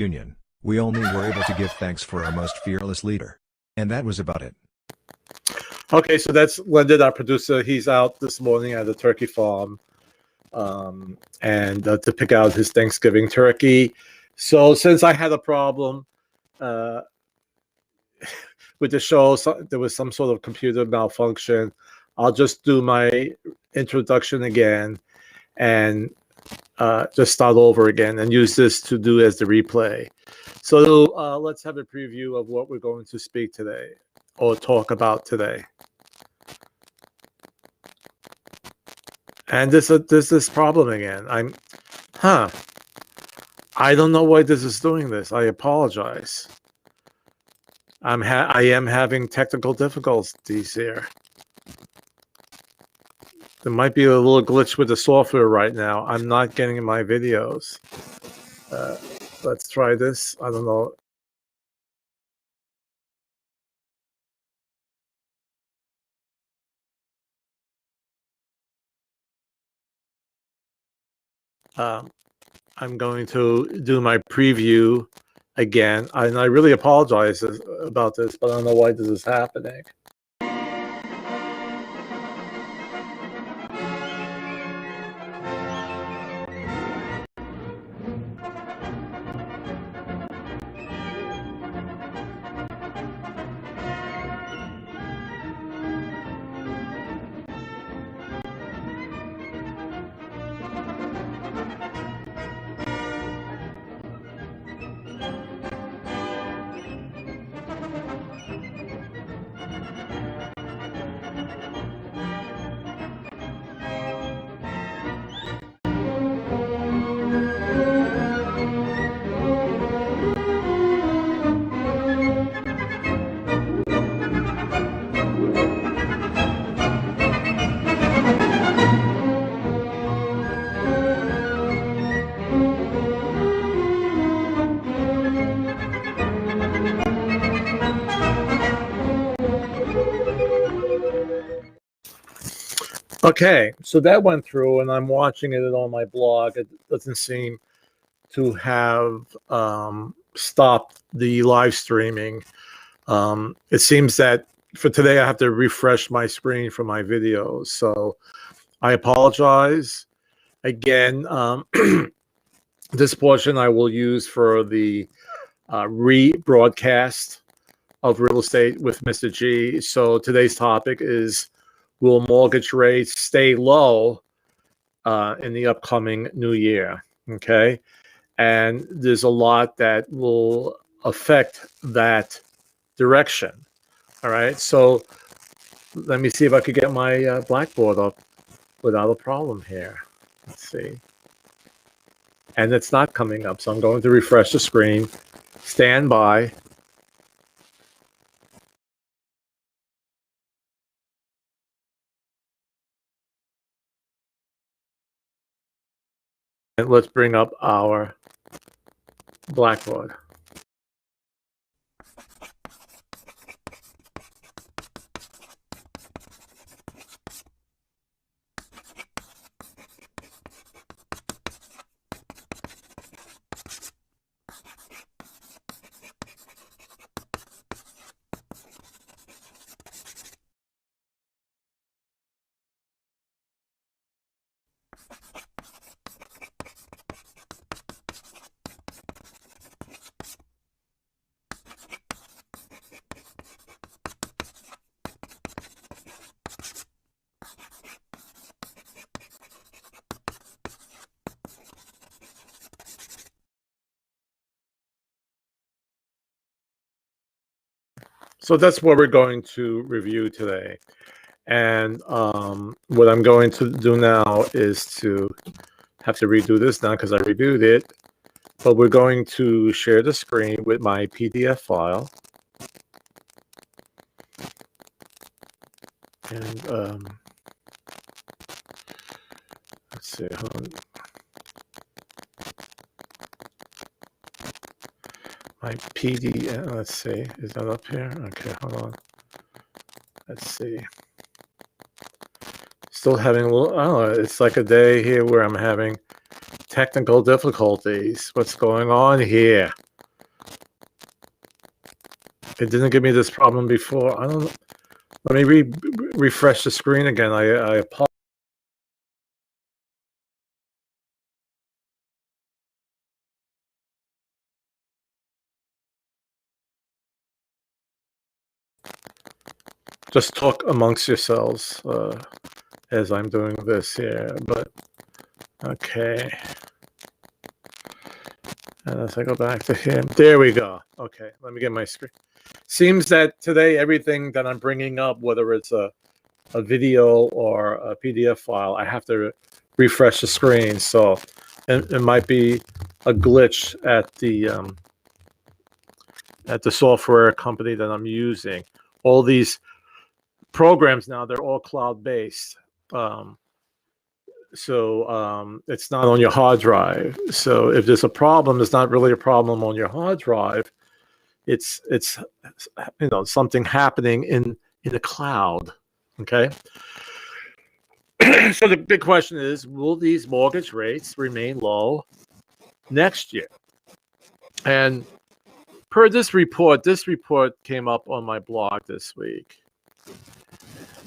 Union, we only were able to give thanks for our most fearless leader. And that was about it. Okay, so that's Lyndon, our producer. He's out this morning at the turkey farm and to pick out his Thanksgiving turkey. So since I had a problem with the show, there was some sort of computer malfunction, I'll just do my introduction again and just start over again and use this to do as the replay. So let's have a preview of what we're going to speak today or talk about today. And this problem again. I don't know why this is doing this. I apologize. I am having technical difficulties here. There might be a little glitch with the software right now. I'm not getting my videos. Let's try this. I don't know. I'm going to do my preview again, and I really apologize about this, but I don't know why this is happening. Okay, so that went through, and I'm watching it on my blog. It doesn't seem to have stopped the live streaming. It seems that for today I have to refresh my screen for my videos. So I apologize. Again, this portion I will use for the rebroadcast of Real Estate with Mr. G. So today's topic is, will mortgage rates stay low in the upcoming new year? Okay. And there's a lot that will affect that direction. All right. So let me see if I could get my Blackboard up without a problem here. Let's see. And it's not coming up. So I'm going to refresh the screen. Stand by. And let's bring up our Blackboard. So that's what we're going to review today. And what I'm going to do now is to have to redo this now because I reviewed it. But we're going to share the screen with my PDF file. And let's see. Hold on. My PDF, let's see, is that up here? Okay, hold on. Let's see. Still having a little, oh, it's like a day here where I'm having technical difficulties. What's going on here? It didn't give me this problem before. I don't know. Let me refresh the screen again. I apologize. Just talk amongst yourselves as I'm doing this here. But okay. And as I go back to him, there we go. Okay, let me get my screen. Seems that today everything that I'm bringing up, whether it's a video or a PDF file, I have to refresh the screen. So it might be a glitch at the software company that I'm using. All these programs now, they're all cloud-based. So it's not on your hard drive. So if there's a problem, it's not really a problem on your hard drive. It's something happening in the cloud. Okay. So the big question is, will these mortgage rates remain low next year? And per this report came up on my blog this week.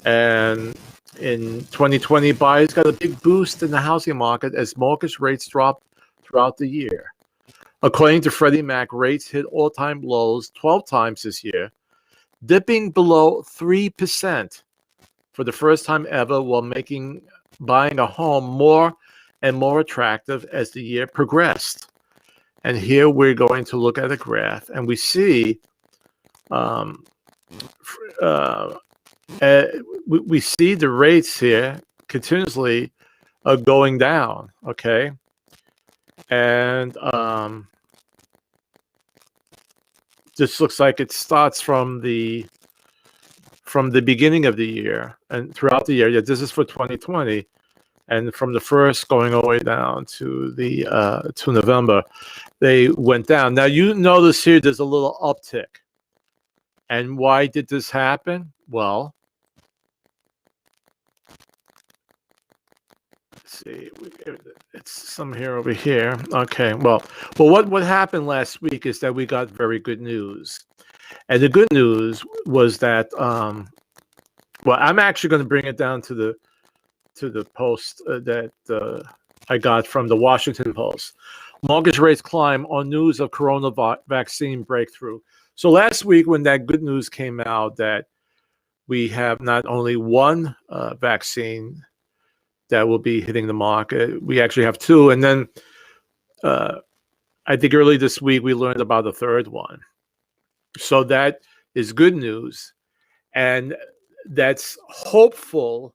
And in 2020, buyers got a big boost in the housing market as mortgage rates dropped throughout the year. According to Freddie Mac, rates hit all-time lows 12 times this year, dipping below 3% for the first time ever, while making buying a home more and more attractive as the year progressed. And here we're going to look at a graph, and we see we see the rates here continuously going down. Okay, and this looks like it starts from the beginning of the year and throughout the year. Yeah, this is for 2020, and from the first going all the way down to the to November, they went down. Now you notice here there's a little uptick. And why did this happen? Well, let's see, it's some here over here. Okay, well, what happened last week is that we got very good news, and the good news was that well, I'm actually going to bring it down to the post that I got from the Washington Post. Mortgage rates climb on news of corona vaccine breakthrough. So last week, when that good news came out that we have not only one vaccine that will be hitting the market, we actually have two. And then I think early this week, we learned about the third one. So that is good news. And that's hopeful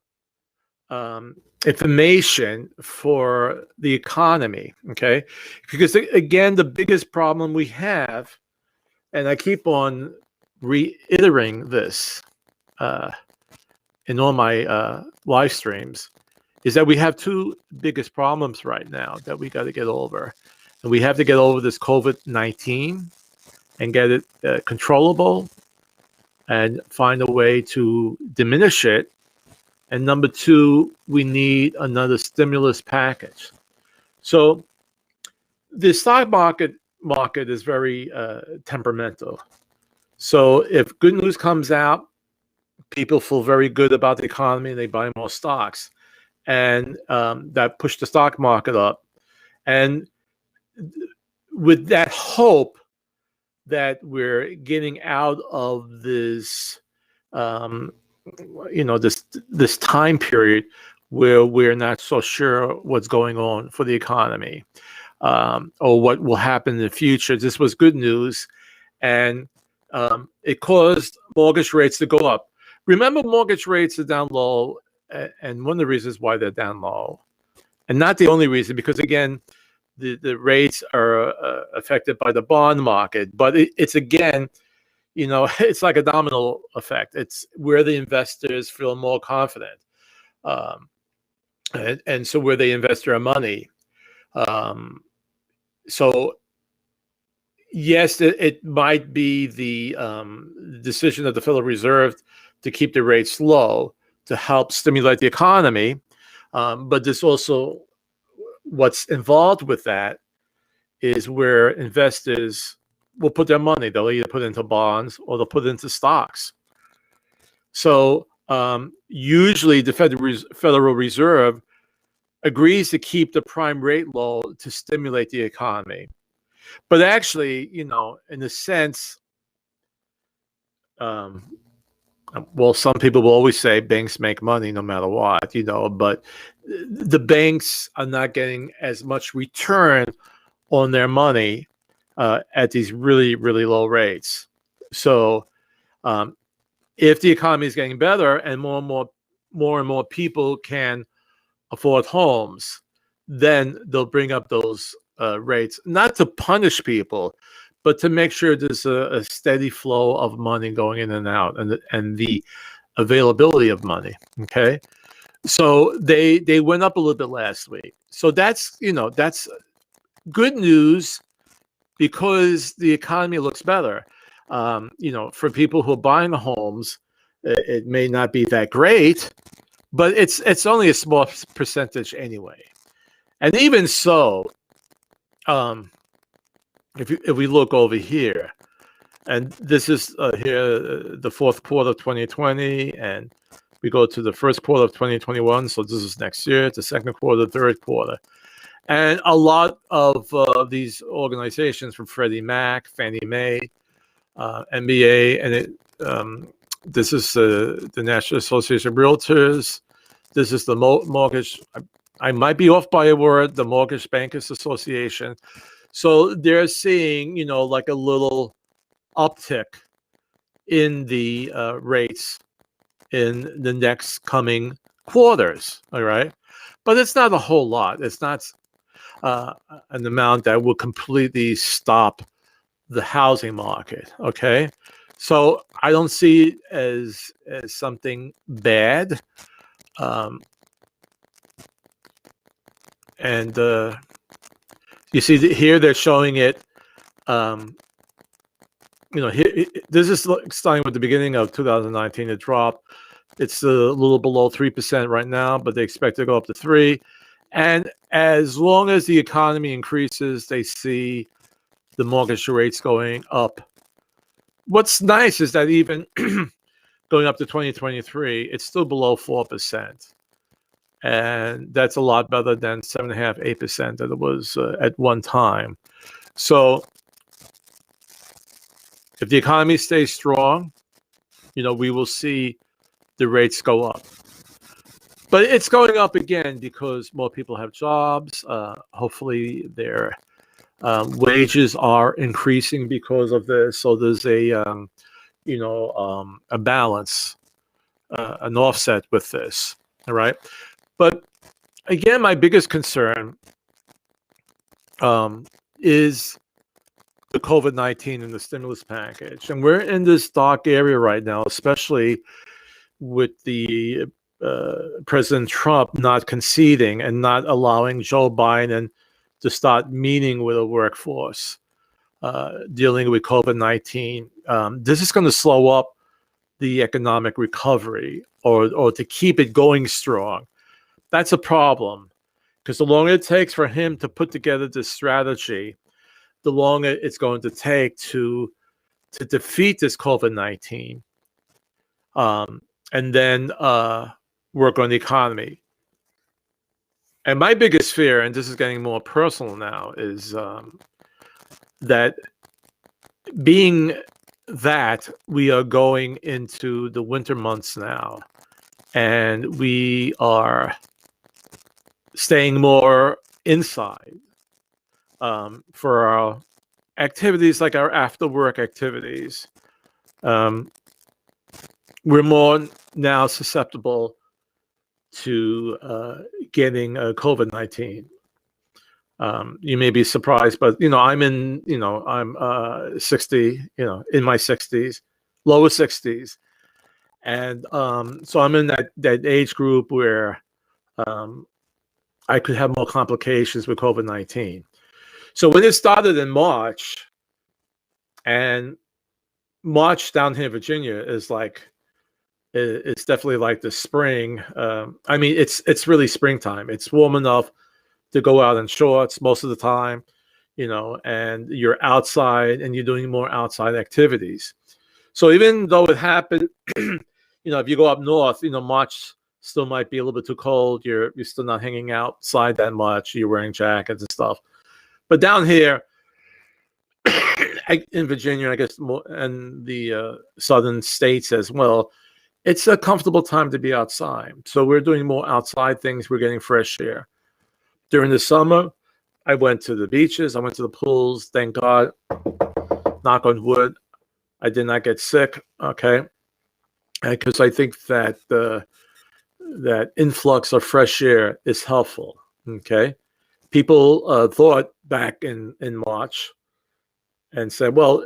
information for the economy, okay? Because, again, the biggest problem we have, and I keep on reiterating this in all my live streams, is that we have two biggest problems right now that we got to get over. And we have to get over this COVID-19 and get it controllable and find a way to diminish it. And number two, we need another stimulus package. So the stock market is very temperamental. So if good news comes out, people feel very good about the economy and they buy more stocks. And that pushed the stock market up. And with that hope that we're getting out of this this time period where we're not so sure what's going on for the economy or what will happen in the future. This was good news, and it caused mortgage rates to go up. Remember, mortgage rates are down low, and one of the reasons why they're down low, and not the only reason, because again, the rates are affected by the bond market, but it's again, it's like a domino effect. It's where the investors feel more confident. And so where they invest their money. So yes, it might be the decision of the Federal Reserve to keep the rates low to help stimulate the economy. But this also, what's involved with that is where investors will put their money. They'll either put it into bonds or they'll put it into stocks. So usually the Federal Reserve agrees to keep the prime rate low to stimulate the economy. But actually, in a sense, well, some people will always say banks make money no matter what, but the banks are not getting as much return on their money at these really, really low rates. So if the economy is getting better and more and more people can afford homes, then they'll bring up those rates, not to punish people, but to make sure there's a steady flow of money going in and out, and the availability of money. Okay, so they went up a little bit last week. So that's good news because the economy looks better. For people who are buying homes, it may not be that great, but it's only a small percentage anyway. And even so, if we look over here, and this is here the fourth quarter of 2020, and we go to the first quarter of 2021, so this is next year, the second quarter, third quarter. And a lot of these organizations from Freddie Mac, Fannie Mae, MBA, and this is the National Association of Realtors. This is the mortgage. I might be off by a word. The Mortgage Bankers Association. So they're seeing, like a little uptick in the rates in the next coming quarters. All right, but it's not a whole lot. It's not an amount that will completely stop the housing market. Okay, so I don't see it as something bad. And you see here they're showing it. Here, this is starting with the beginning of 2019. It dropped. It's a little below 3% right now, but they expect to go up to 3%. And as long as the economy increases, they see the mortgage rates going up. What's nice is that even going up to 2023, it's still below 4%. And that's a lot better than 7.5%, 8% that it was at one time. So if the economy stays strong, we will see the rates go up. But it's going up again because more people have jobs. Hopefully their wages are increasing because of this. So there's a balance, an offset with this. All right. But again, my biggest concern is the COVID-19 and the stimulus package. And we're in this dark area right now, especially with the President Trump not conceding and not allowing Joe Biden to start meeting with the workforce, dealing with COVID-19. This is going to slow up the economic recovery or to keep it going strong. That's a problem, because the longer it takes for him to put together this strategy, the longer it's going to take to defeat this COVID-19 and then work on the economy. And my biggest fear, and this is getting more personal now, is that being that we are going into the winter months now, and we are staying more inside for our activities, like our after work activities. We're more now susceptible to getting COVID-19. You may be surprised, but I'm 60, in my 60s, lower 60s, and so I'm in that age group where I could have more complications with COVID-19. So when it started in March, and March down here in Virginia is like, it's definitely like the spring. I mean, it's really springtime. It's warm enough to go out in shorts most of the time. and you're outside and you're doing more outside activities. So even though it happened, if you go up north, March still might be a little bit too cold. You're still not hanging outside that much. You're wearing jackets and stuff. But down here in Virginia, I guess, and the southern states as well, it's a comfortable time to be outside. So we're doing more outside things. We're getting fresh air. During the summer, I went to the beaches. I went to the pools. Thank God, knock on wood, I did not get sick. Okay, because I think that that influx of fresh air is helpful. Okay, people thought back in March and said, well,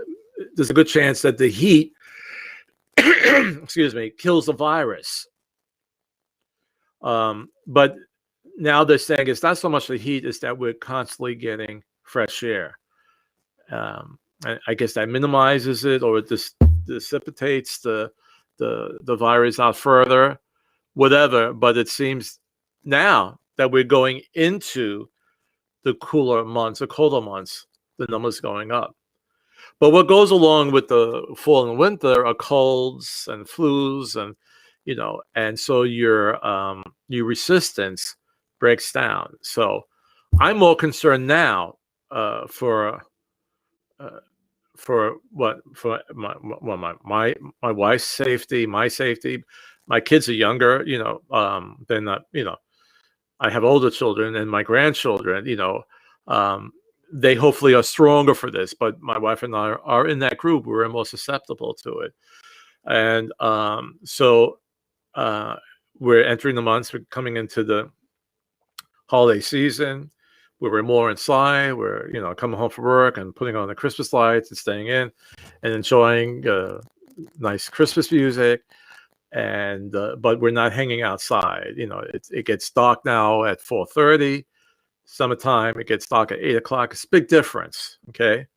there's a good chance that the heat, excuse me, kills the virus. But now they're saying it's not so much the heat, it's that we're constantly getting fresh air. I guess that minimizes it, or it dissipates the virus out further, whatever. But it seems now that we're going into the cooler months, the colder months, the numbers going up. But what goes along with the fall and winter are colds and flus, and and so your resistance breaks down. So I'm more concerned now for my wife's safety, my safety. My kids are younger, they're not, I have older children and my grandchildren, they hopefully are stronger for this, but my wife and I are in that group. We're more susceptible to it. And so we're entering the months, we're coming into the holiday season where we're more inside. We're, coming home from work and putting on the Christmas lights and staying in and enjoying nice Christmas music. And but we're not hanging outside. It gets dark now at 4:30. Summertime, it gets dark at 8 o'clock. It's a big difference. Okay,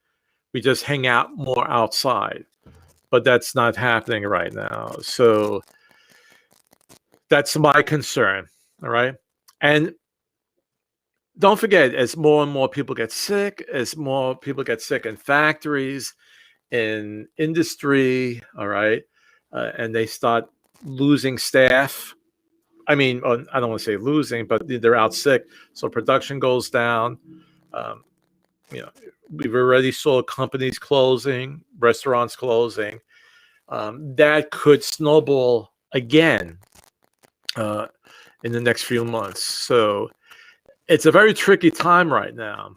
we just hang out more outside, but that's not happening right now. So that's my concern. All right, and don't forget, as more and more people get sick, as more people get sick in factories, in industry, all right, and they start losing staff. I mean, I don't want to say losing, but they're out sick, so production goes down. We've already saw companies closing, restaurants closing. That could snowball again in the next few months. So it's a very tricky time right now.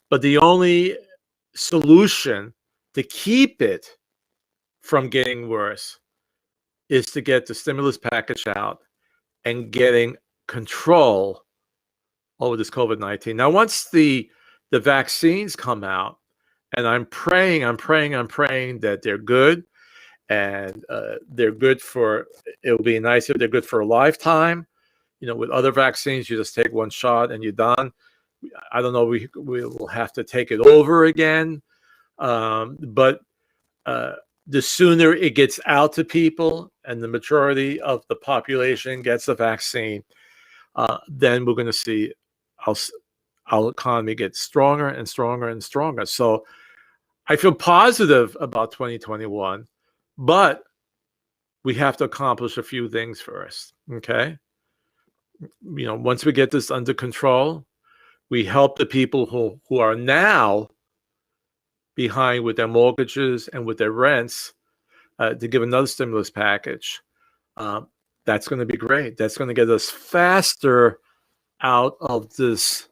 But the only solution to keep it from getting worse is to get the stimulus package out and getting control over this COVID-19. Now, once the vaccines come out, and I'm praying that they're good, and they're good for, it'll be nice if they're good for a lifetime. With other vaccines, you just take one shot and you're done. I don't know, we will have to take it over again. But the sooner it gets out to people and the majority of the population gets the vaccine, then we're going to see our economy get stronger and stronger and stronger. So I feel positive about 2021, but we have to accomplish a few things first. Okay. Once we get this under control, we help the people who are now behind with their mortgages and with their rents, to give another stimulus package. That's going to be great. That's going to get us faster out of this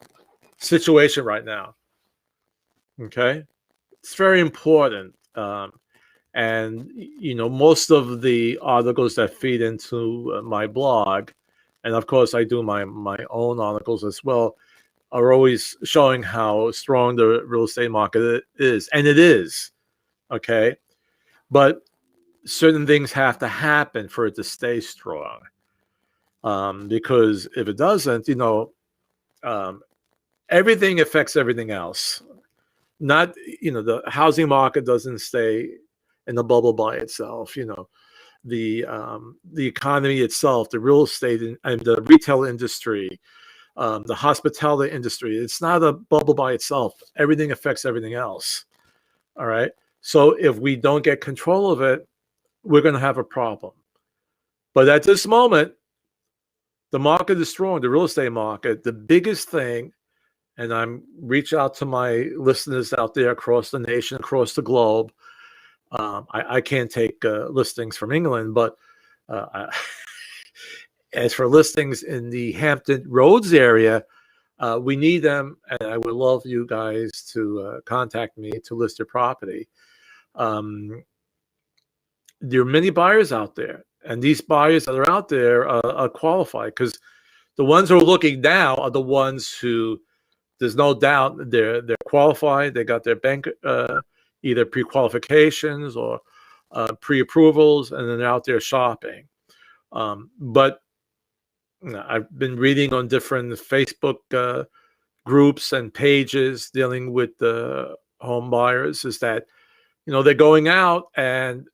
situation right now. Okay, it's very important. And most of the articles that feed into my blog, and of course I do my own articles as well, are always showing how strong the real estate market is, and it is. Okay, but certain things have to happen for it to stay strong. Because if it doesn't, everything affects everything else. Not, the housing market doesn't stay in the bubble by itself. The economy itself, the real estate and the retail industry, the hospitality industry. It's not a bubble by itself. Everything affects everything else. All right. So if we don't get control of it, we're going to have a problem. But at this moment, the market is strong, the real estate market. The biggest thing, and I'm reaching out to my listeners out there across the nation, across the globe. I can't take listings from England, but as for listings in the Hampton Roads area, we need them, and I would love you guys to contact me to list your property. There are many buyers out there, and these buyers that are out there are qualified, because the ones who are looking now are the ones who, there's no doubt, they're qualified. They got their bank either pre-qualifications or pre-approvals, and then they're out there shopping. But I've been reading on different Facebook groups and pages dealing with the home buyers, is that, they're going out and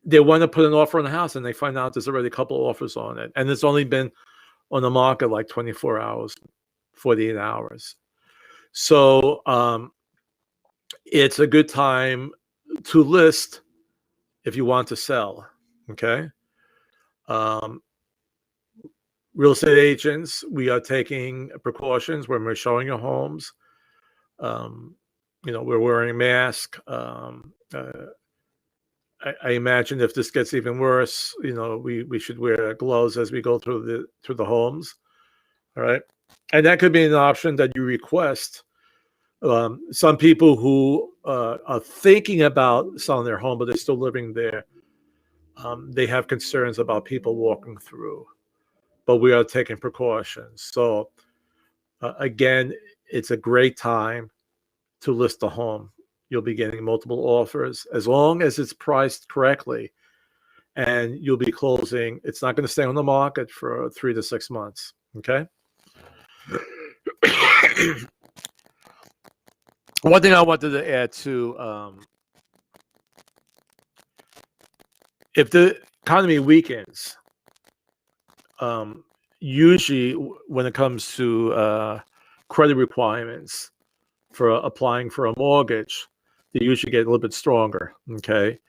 they want to put an offer on the house, and they find out there's already a couple of offers on it, and it's only been on the market like 24 hours, 48 hours. So it's a good time to list if you want to sell. Okay. Real estate agents, we are taking precautions when we're showing your homes. We're wearing a mask. I imagine if this gets even worse, we should wear gloves as we go through the homes. All right. And that could be an option that you request. Some people who are thinking about selling their home, but they're still living there, they have concerns about people walking through, but we are taking precautions. So again, it's a great time to list a home. You'll be getting multiple offers as long as it's priced correctly, and you'll be closing. It's not going to stay on the market for 3 to 6 months. Okay. One thing I wanted to add to, if the economy weakens, usually when it comes to credit requirements for applying for a mortgage, they usually get a little bit stronger. Okay.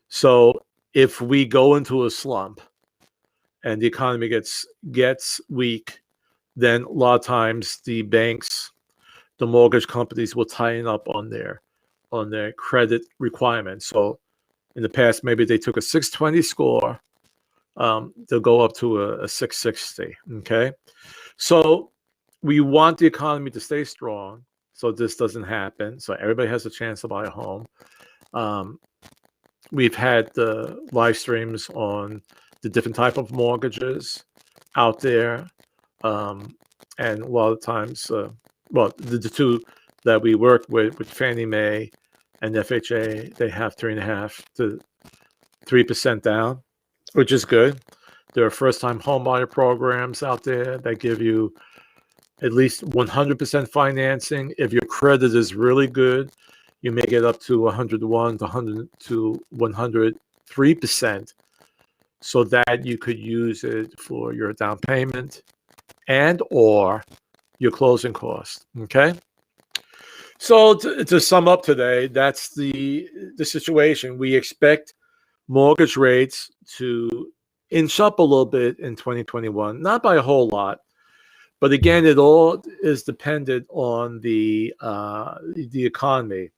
So if we go into a slump and the economy gets weak, then a lot of times the banks, the mortgage companies will tighten up on their credit requirements. So in the past, maybe they took a 620 score. They'll go up to a 660. Okay. So we want the economy to stay strong, so this doesn't happen. So everybody has a chance to buy a home. We've had the live streams on the different type of mortgages out there. And a lot of times, the two that we work with Fannie Mae and FHA, they have 3.5 to 3% down, which is good. There are first-time homebuyer programs out there that give you at least 100% financing. If your credit is really good, you may get up to 101 to 103%, so that you could use it for your down payment and or your closing cost. Okay. So to sum up today, that's the situation. We expect mortgage rates to inch up a little bit in 2021, not by a whole lot, but again, it all is dependent on the economy.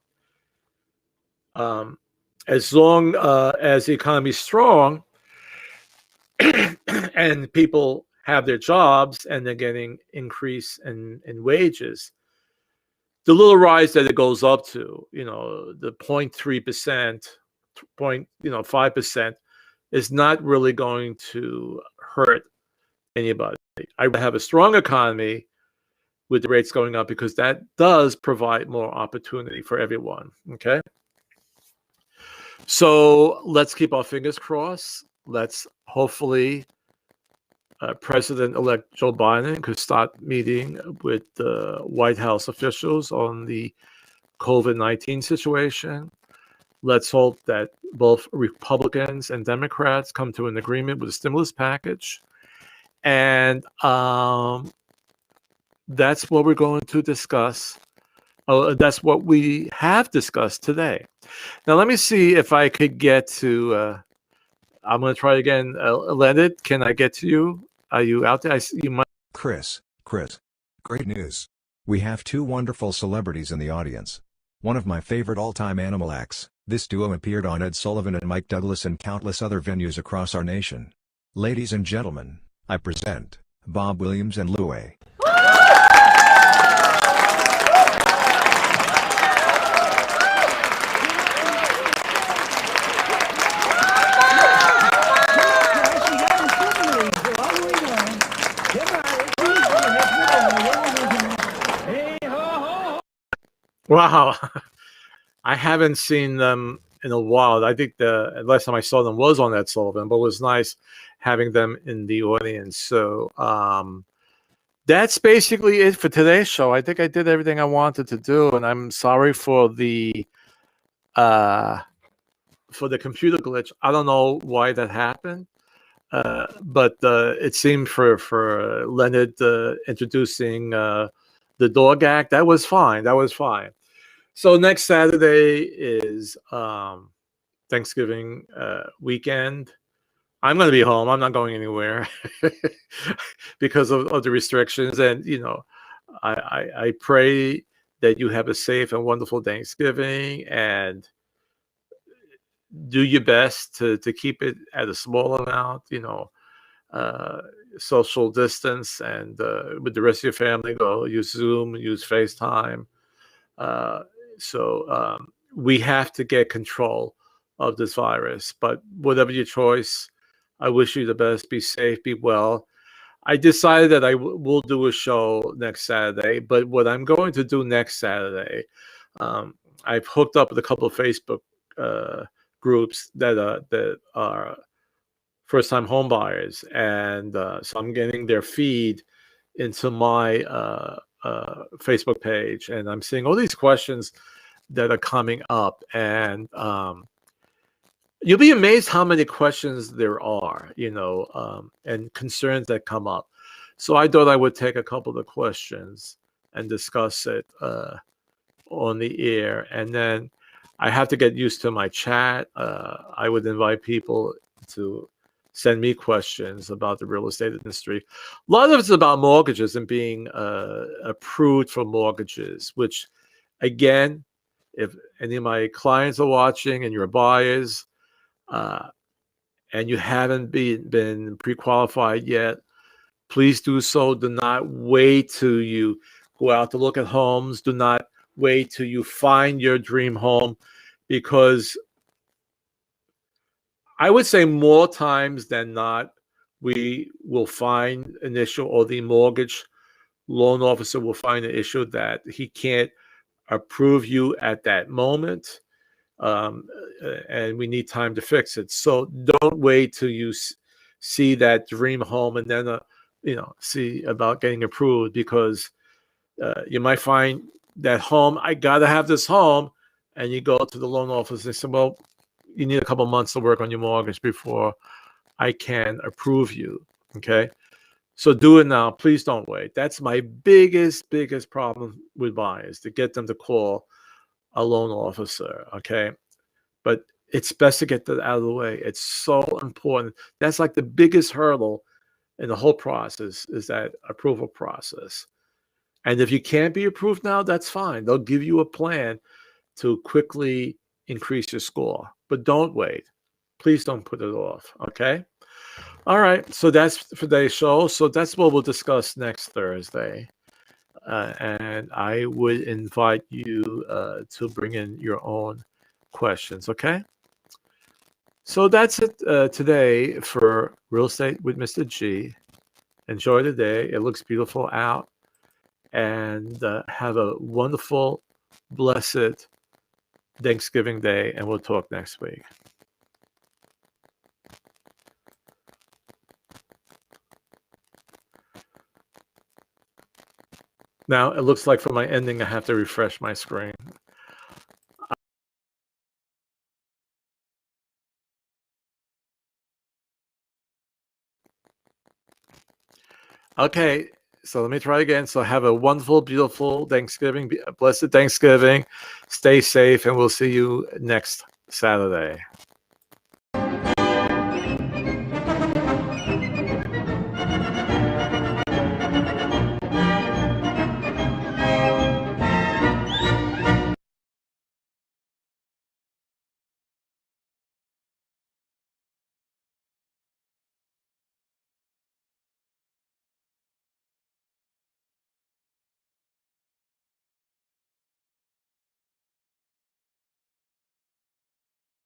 As long as the economy is strong and people have their jobs and they're getting increase in wages, the little rise that it goes up to, the 0.3%, 5% is not really going to hurt anybody. I would have a strong economy with the rates going up, because that does provide more opportunity for everyone. Okay. So let's keep our fingers crossed. Let's hopefully President-elect Joe Biden could start meeting with the White House officials on the COVID-19 situation. Let's hope that both Republicans and Democrats come to an agreement with the stimulus package. And that's what we're going to discuss. That's what we have discussed today. Now, let me see if I could get to. I'm going to try again. Leonard, can I get to you? Are you out there? You might. Chris, great news. We have two wonderful celebrities in the audience. One of my favorite all-time animal acts, this duo appeared on Ed Sullivan and Mike Douglas and countless other venues across our nation. Ladies and gentlemen, I present Bob Williams and Louie. Wow. I haven't seen them in a while. I think the last time I saw them was on Ed Sullivan, but it was nice having them in the audience. So that's basically it for today's show. I think I did everything I wanted to do, and I'm sorry for the computer glitch. I don't know why that happened, but it seemed for Leonard introducing the dog act, that was fine. That was fine. So next Saturday is Thanksgiving weekend. I'm going to be home. I'm not going anywhere because of the restrictions. And, I pray that you have a safe and wonderful Thanksgiving and do your best to keep it at a small amount, social distance, and with the rest of your family, go use Zoom, use FaceTime. So we have to get control of this virus. But whatever your choice, I wish you the best. Be safe, be well. I decided that I will do a show next Saturday. But what I'm going to do next Saturday, I've hooked up with a couple of Facebook groups that are first-time home buyers, and so I'm getting their feed into my Facebook page, and I'm seeing all these questions that are coming up, and you'll be amazed how many questions there are, and concerns that come up. So I thought I would take a couple of the questions and discuss it on the air, and then I have to get used to my chat. I would invite people to send me questions about the real estate industry. A lot of it's about mortgages and being approved for mortgages, which, again, if any of my clients are watching and you're buyers and you haven't been pre-qualified yet, please do so. Do not wait till you go out to look at homes. Do not wait till you find your dream home, because I would say more times than not, we will find an issue, or the mortgage loan officer will find an issue that he can't approve you at that moment, and we need time to fix it. So don't wait till you see that dream home and then see about getting approved, because you might find that home, I got to have this home, and you go to the loan office and say, well, you need a couple months to work on your mortgage before I can approve you. Okay. So do it now. Please don't wait. That's my biggest problem with buyers, to get them to call a loan officer. Okay. But it's best to get that out of the way. It's so important. That's like the biggest hurdle in the whole process, is that approval process. And if you can't be approved now, that's fine. They'll give you a plan to quickly increase your score. But don't wait. Please don't put it off. Okay. All right. So that's for today's show. So that's what we'll discuss next Thursday. And I would invite you to bring in your own questions. Okay. So that's it today for Real Estate with Mr. G. Enjoy the day. It looks beautiful out. And have a wonderful, blessed Thanksgiving Day. And we'll talk next week. Now, it looks like for my ending, I have to refresh my screen. Okay, so let me try again. So have a wonderful, beautiful Thanksgiving, blessed Thanksgiving. Stay safe, and we'll see you next Saturday.